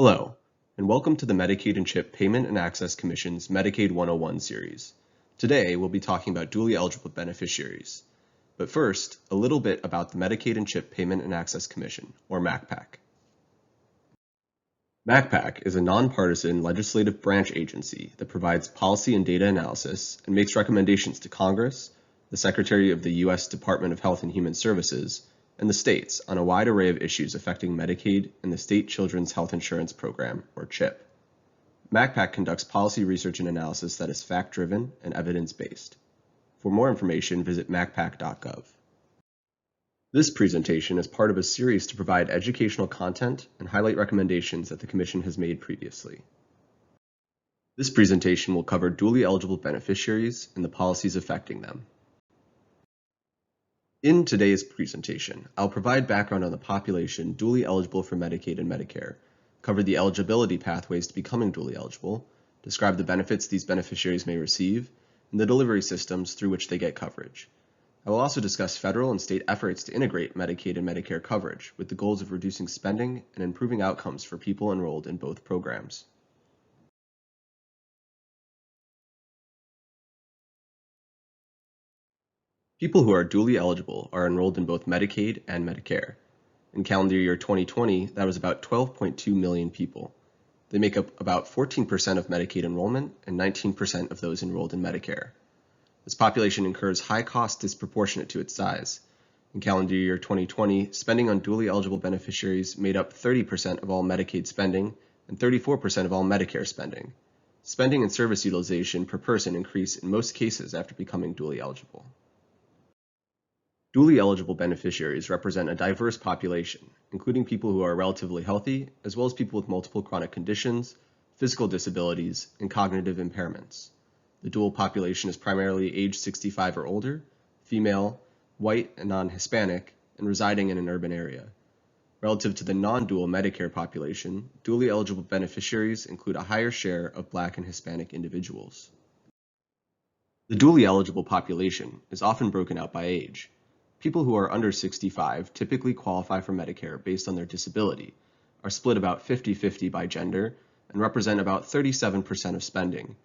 Hello, and welcome to the Medicaid and CHIP Payment and Access Commission's Medicaid 101 series. Today, we'll be talking about dually eligible beneficiaries. But first, a little bit about the Medicaid and CHIP Payment and Access Commission, or MACPAC. MACPAC is a nonpartisan legislative branch agency that provides policy and data analysis and makes recommendations to Congress, the Secretary of the U.S. Department of Health and Human Services, and the states on a wide array of issues affecting Medicaid and the State Children's Health Insurance Program, or CHIP. MACPAC conducts policy research and analysis that is fact-driven and evidence-based. For more information, visit macpac.gov. This presentation is part of a series to provide educational content and highlight recommendations that the Commission has made previously. This presentation will cover dually eligible beneficiaries and the policies affecting them. In today's presentation, I'll provide background on the population dually eligible for Medicaid and Medicare, cover the eligibility pathways to becoming dually eligible, describe the benefits these beneficiaries may receive, and the delivery systems through which they get coverage. I will also discuss federal and state efforts to integrate Medicaid and Medicare coverage with the goals of reducing spending and improving outcomes for people enrolled in both programs. People who are dually eligible are enrolled in both Medicaid and Medicare. In calendar year 2020, that was about 12.2 million people. They make up about 14% of Medicaid enrollment and 19% of those enrolled in Medicare. This population incurs high costs disproportionate to its size. In calendar year 2020, spending on dually eligible beneficiaries made up 30% of all Medicaid spending and 34% of all Medicare spending. Spending and service utilization per person increase in most cases after becoming dually eligible. Dually eligible beneficiaries represent a diverse population, including people who are relatively healthy, as well as people with multiple chronic conditions, physical disabilities, and cognitive impairments. The dual population is primarily age 65 or older, female, white and non-Hispanic, and residing in an urban area. Relative to the non-dual Medicare population, dually eligible beneficiaries include a higher share of Black and Hispanic individuals. The dually eligible population is often broken out by age. People who are under 65 typically qualify for Medicare based on their disability, are split about 50-50 by gender, and represent about 37% of spending.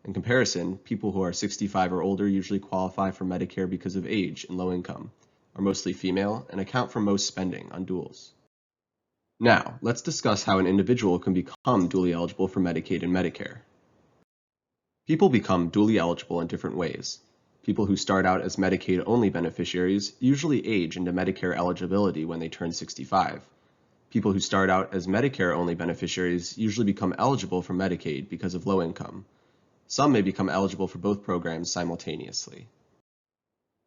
In comparison, people who are 65 or older usually qualify for Medicare because of age and low income, are mostly female, and account for most spending on duals. Now, let's discuss how an individual can become dually eligible for Medicaid and Medicare. People become dually eligible in different ways. People who start out as Medicaid-only beneficiaries usually age into Medicare eligibility when they turn 65. People who start out as Medicare-only beneficiaries usually become eligible for Medicaid because of low income. Some may become eligible for both programs simultaneously.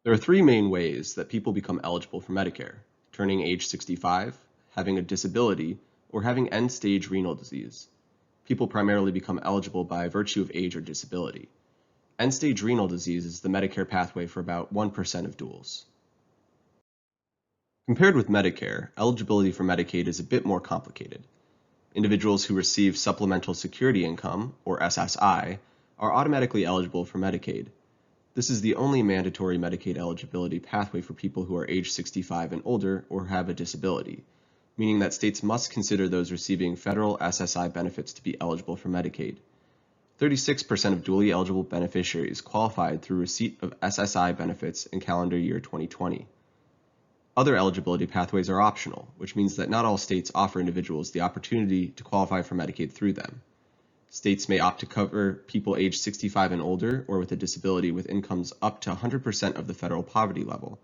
There are three main ways that people become eligible for Medicare: turning age 65, having a disability, or having end-stage renal disease. People primarily become eligible by virtue of age or disability. End-stage renal disease is the Medicare pathway for about 1% of duals. Compared with Medicare, eligibility for Medicaid is a bit more complicated. Individuals who receive Supplemental Security Income, or SSI, are automatically eligible for Medicaid. This is the only mandatory Medicaid eligibility pathway for people who are age 65 and older or have a disability, meaning that states must consider those receiving federal SSI benefits to be eligible for Medicaid. 36% of dually eligible beneficiaries qualified through receipt of SSI benefits in calendar year 2020. Other eligibility pathways are optional, which means that not all states offer individuals the opportunity to qualify for Medicaid through them. States may opt to cover people age 65 and older or with a disability with incomes up to 100% of the federal poverty level.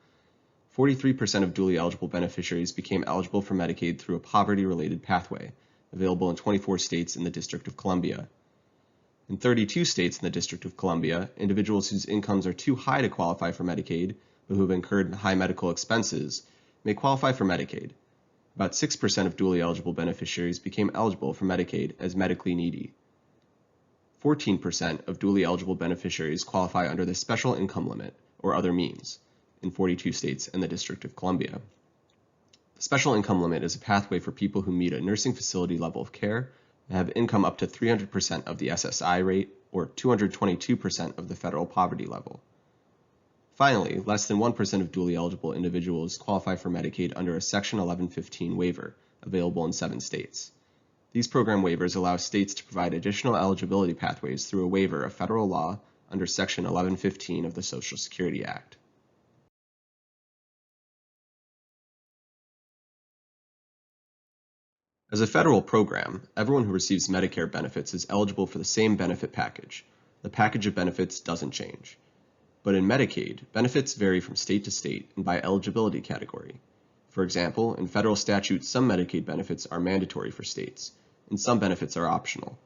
43% of dually eligible beneficiaries became eligible for Medicaid through a poverty-related pathway, available in 24 states in the District of Columbia. In 32 states in the District of Columbia, individuals whose incomes are too high to qualify for Medicaid, but who have incurred high medical expenses, may qualify for Medicaid. About 6% of dually eligible beneficiaries became eligible for Medicaid as medically needy. 14% of dually eligible beneficiaries qualify under the special income limit, or other means, in 42 states and the District of Columbia. The special income limit is a pathway for people who meet a nursing facility level of care and have income up to 300% of the SSI rate or 222% of the federal poverty level. Finally, less than 1% of dually eligible individuals qualify for Medicaid under a Section 1115 waiver, available in 7 states. These program waivers allow states to provide additional eligibility pathways through a waiver of federal law under Section 1115 of the Social Security Act. As a federal program, everyone who receives Medicare benefits is eligible for the same benefit package. The package of benefits doesn't change. But in Medicaid, benefits vary from state to state and by eligibility category. For example, in federal statute, some Medicaid benefits are mandatory for states, and some benefits are optional.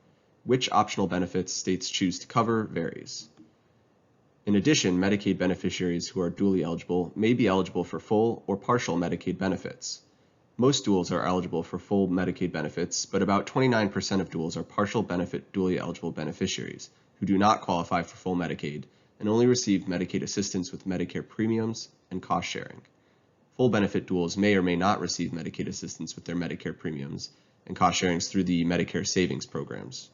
Which optional benefits states choose to cover varies. In addition, Medicaid beneficiaries who are dually eligible may be eligible for full or partial Medicaid benefits. Most duals are eligible for full Medicaid benefits, but about 29% of duals are partial benefit dually eligible beneficiaries who do not qualify for full Medicaid and only receive Medicaid assistance with Medicare premiums and cost sharing. Full benefit duals may or may not receive Medicaid assistance with their Medicare premiums and cost sharings through the Medicare savings programs.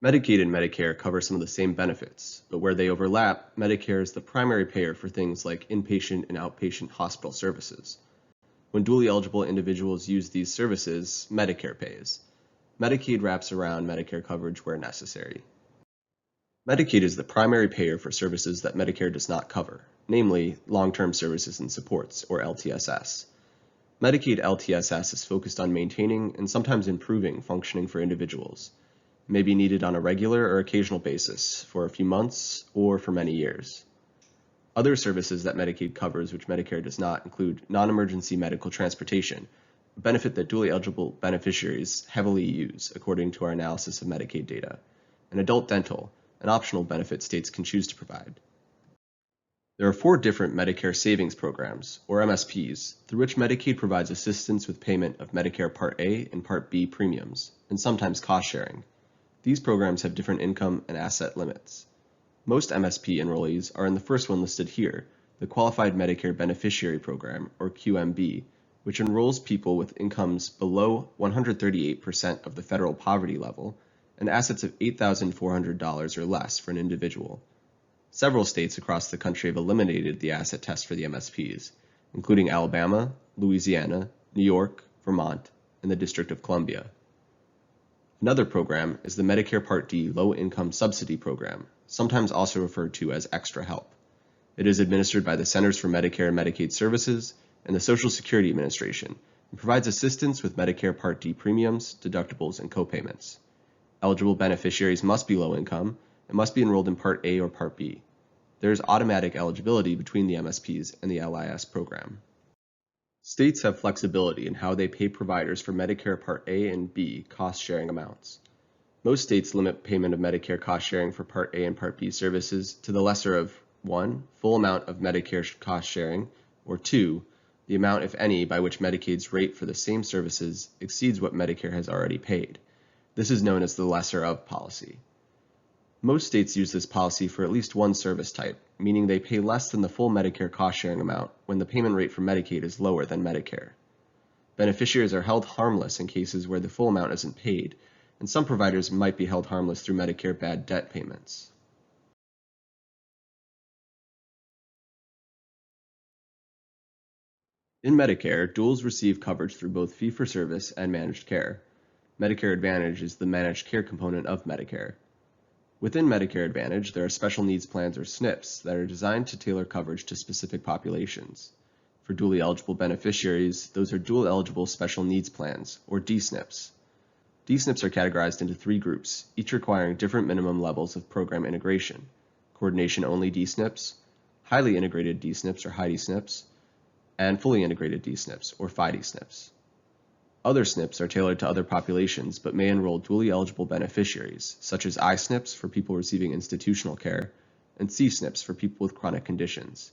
Medicaid and Medicare cover some of the same benefits, but where they overlap, Medicare is the primary payer for things like inpatient and outpatient hospital services. When dually eligible individuals use these services, Medicare pays. Medicaid wraps around Medicare coverage where necessary. Medicaid is the primary payer for services that Medicare does not cover, namely long-term services and supports, or LTSS. Medicaid LTSS is focused on maintaining and sometimes improving functioning for individuals. It may be needed on a regular or occasional basis for a few months or for many years. Other services that Medicaid covers which Medicare does not include non-emergency medical transportation, a benefit that dually eligible beneficiaries heavily use according to our analysis of Medicaid data, and adult dental, an optional benefit states can choose to provide. There are 4 different Medicare savings programs, or MSPs, through which Medicaid provides assistance with payment of Medicare Part A and Part B premiums, and sometimes cost sharing. These programs have different income and asset limits. Most MSP enrollees are in the first one listed here, the Qualified Medicare Beneficiary Program, or QMB, which enrolls people with incomes below 138% of the federal poverty level and assets of $8,400 or less for an individual. Several states across the country have eliminated the asset test for the MSPs, including Alabama, Louisiana, New York, Vermont, and the District of Columbia. Another program is the Medicare Part D Low Income Subsidy Program, sometimes also referred to as Extra Help. It is administered by the Centers for Medicare and Medicaid Services and the Social Security Administration and provides assistance with Medicare Part D premiums, deductibles, and copayments. Eligible beneficiaries must be low income and must be enrolled in Part A or Part B. There is automatic eligibility between the MSPs and the LIS program. States have flexibility in how they pay providers for Medicare Part A and B cost-sharing amounts. Most states limit payment of Medicare cost-sharing for Part A and Part B services to the lesser of 1. Full amount of Medicare cost-sharing, or 2. The amount, if any, by which Medicaid's rate for the same services exceeds what Medicare has already paid. This is known as the lesser of policy. Most states use this policy for at least one service type, meaning they pay less than the full Medicare cost-sharing amount when the payment rate for Medicaid is lower than Medicare. Beneficiaries are held harmless in cases where the full amount isn't paid, and some providers might be held harmless through Medicare bad debt payments. In Medicare, duals receive coverage through both fee-for-service and managed care. Medicare Advantage is the managed care component of Medicare. Within Medicare Advantage, there are special needs plans or SNPs that are designed to tailor coverage to specific populations. For dually eligible beneficiaries, those are dual eligible special needs plans, or DSNPs. DSNPs are categorized into 3 groups, each requiring different minimum levels of program integration: coordination-only DSNPs, highly integrated DSNPs or HIDE-SNPs, and fully integrated DSNPs or FIDE-SNPs. Other SNPs are tailored to other populations but may enroll dually eligible beneficiaries, such as I-SNPs for people receiving institutional care and C-SNPs for people with chronic conditions.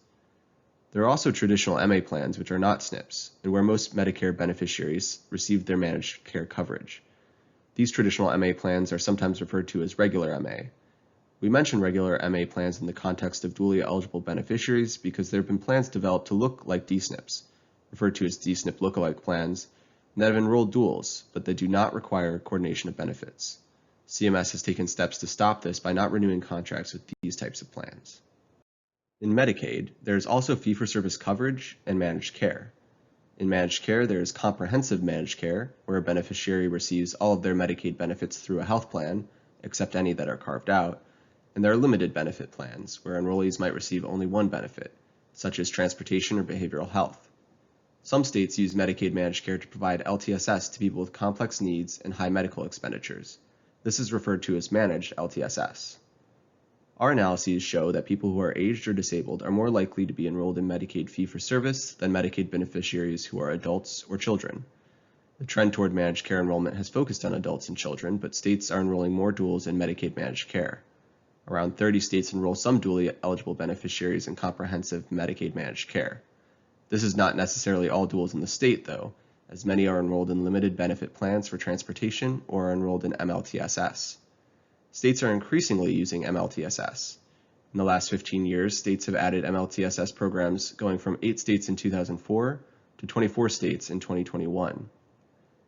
There are also traditional MA plans which are not SNPs and where most Medicare beneficiaries receive their managed care coverage. These traditional MA plans are sometimes referred to as regular MA. We mention regular MA plans in the context of dually eligible beneficiaries because there have been plans developed to look like DSNPs, referred to as DSNP lookalike plans, that have enrolled duals, but they do not require coordination of benefits. CMS has taken steps to stop this by not renewing contracts with these types of plans. In Medicaid, there is also fee-for-service coverage and managed care. In managed care, there is comprehensive managed care, where a beneficiary receives all of their Medicaid benefits through a health plan, except any that are carved out, and there are limited benefit plans, where enrollees might receive only one benefit, such as transportation or behavioral health. Some states use Medicaid managed care to provide LTSS to people with complex needs and high medical expenditures. This is referred to as managed LTSS. Our analyses show that people who are aged or disabled are more likely to be enrolled in Medicaid fee-for-service than Medicaid beneficiaries who are adults or children. The trend toward managed care enrollment has focused on adults and children, but states are enrolling more duals in Medicaid managed care. Around 30 states enroll some dually eligible beneficiaries in comprehensive Medicaid managed care. This is not necessarily all duals in the state, though, as many are enrolled in limited benefit plans for transportation or are enrolled in MLTSS. States are increasingly using MLTSS. In the last 15 years, states have added MLTSS programs going from 8 states in 2004 to 24 states in 2021.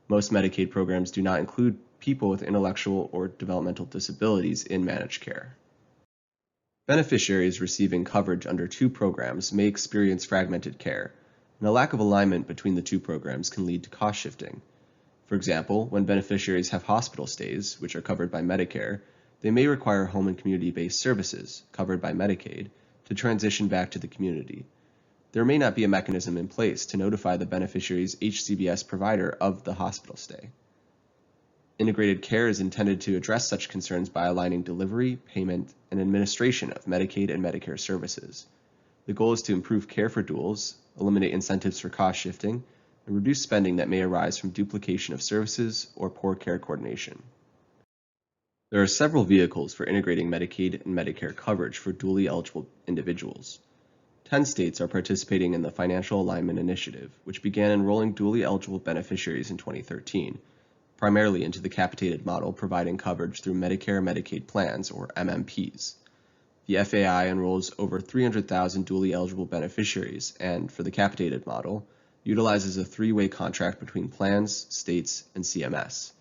Most Medicaid programs do not include people with intellectual or developmental disabilities in managed care. Beneficiaries receiving coverage under two programs may experience fragmented care, and a lack of alignment between the two programs can lead to cost shifting. For example, when beneficiaries have hospital stays, which are covered by Medicare, they may require home and community-based services, covered by Medicaid, to transition back to the community. There may not be a mechanism in place to notify the beneficiary's HCBS provider of the hospital stay. Integrated care is intended to address such concerns by aligning delivery, payment, and administration of Medicaid and Medicare services. The goal is to improve care for duals, eliminate incentives for cost shifting, and reduce spending that may arise from duplication of services or poor care coordination. There are several vehicles for integrating Medicaid and Medicare coverage for dually eligible individuals. 10 states are participating in the Financial Alignment Initiative, which began enrolling dually eligible beneficiaries in 2013, primarily into the capitated model providing coverage through Medicare and Medicaid plans, or MMPs. The FAI enrolls over 300,000 dually eligible beneficiaries and, for the capitated model, utilizes a three-way contract between plans, states, and CMS.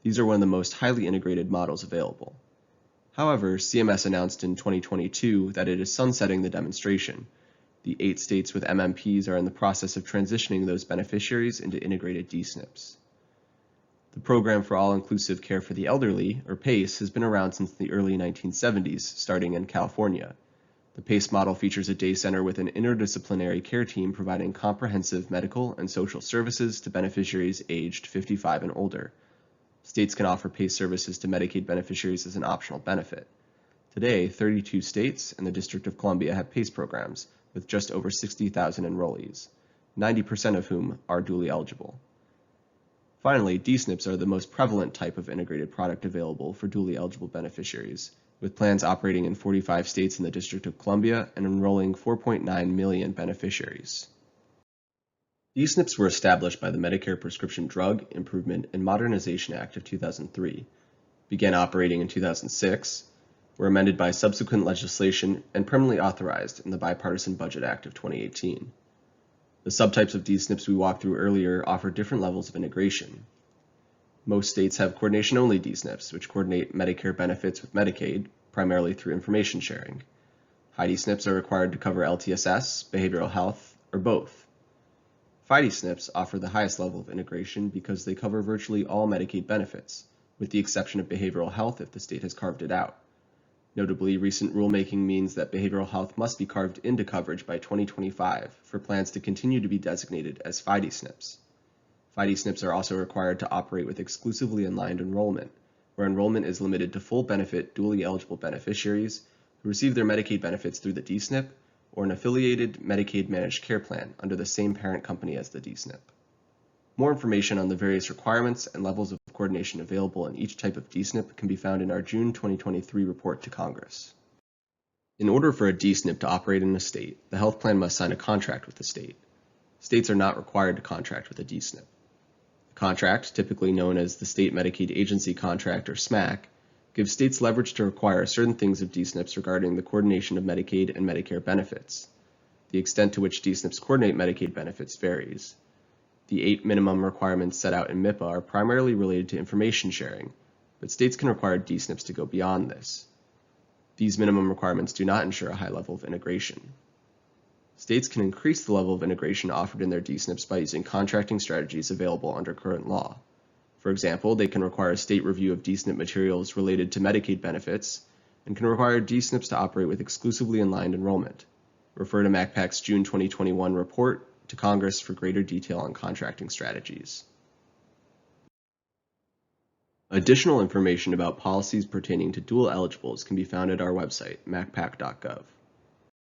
These are one of the most highly integrated models available. However, CMS announced in 2022 that it is sunsetting the demonstration. The 8 states with MMPs are in the process of transitioning those beneficiaries into integrated D-SNPs. The Program for All-Inclusive Care for the Elderly, or PACE, has been around since the early 1970s, starting in California. The PACE model features a day center with an interdisciplinary care team providing comprehensive medical and social services to beneficiaries aged 55 and older. States can offer PACE services to Medicaid beneficiaries as an optional benefit. Today, 32 states and the District of Columbia have PACE programs, with just over 60,000 enrollees, 90% of whom are dually eligible. Finally, D-SNPs are the most prevalent type of integrated product available for dually eligible beneficiaries, with plans operating in 45 states in the District of Columbia and enrolling 4.9 million beneficiaries. D-SNPs were established by the Medicare Prescription Drug Improvement and Modernization Act of 2003, began operating in 2006, were amended by subsequent legislation, and permanently authorized in the Bipartisan Budget Act of 2018. The subtypes of D-SNPs we walked through earlier offer different levels of integration. Most states have coordination-only D-SNPs, which coordinate Medicare benefits with Medicaid, primarily through information sharing. High D-SNPs are required to cover LTSS, behavioral health, or both. FIDE SNPs offer the highest level of integration because they cover virtually all Medicaid benefits, with the exception of behavioral health if the state has carved it out. Notably, recent rulemaking means that behavioral health must be carved into coverage by 2025 for plans to continue to be designated as FIDE SNPs. FIDE SNPs are also required to operate with exclusively aligned enrollment, where enrollment is limited to full benefit dually eligible beneficiaries who receive their Medicaid benefits through the D-SNP or an affiliated Medicaid managed care plan under the same parent company as the D-SNP. More information on the various requirements and levels of coordination available in each type of D-SNP can be found in our June 2023 report to Congress. In order for a D-SNP to operate in a state, the health plan must sign a contract with the state. States are not required to contract with a D-SNP. The contract, typically known as the State Medicaid Agency Contract or SMAC, gives states leverage to require certain things of D-SNPs regarding the coordination of Medicaid and Medicare benefits. The extent to which D-SNPs coordinate Medicaid benefits varies. The 8 minimum requirements set out in MIPA are primarily related to information sharing, but states can require D-SNPs to go beyond this. These minimum requirements do not ensure a high level of integration. States can increase the level of integration offered in their DSNPs by using contracting strategies available under current law. For example, they can require a state review of DSNP materials related to Medicaid benefits and can require DSNPs to operate with exclusively aligned enrollment. Refer to MACPAC's June 2021 report to Congress for greater detail on contracting strategies. Additional information about policies pertaining to dual eligibles can be found at our website, macpac.gov.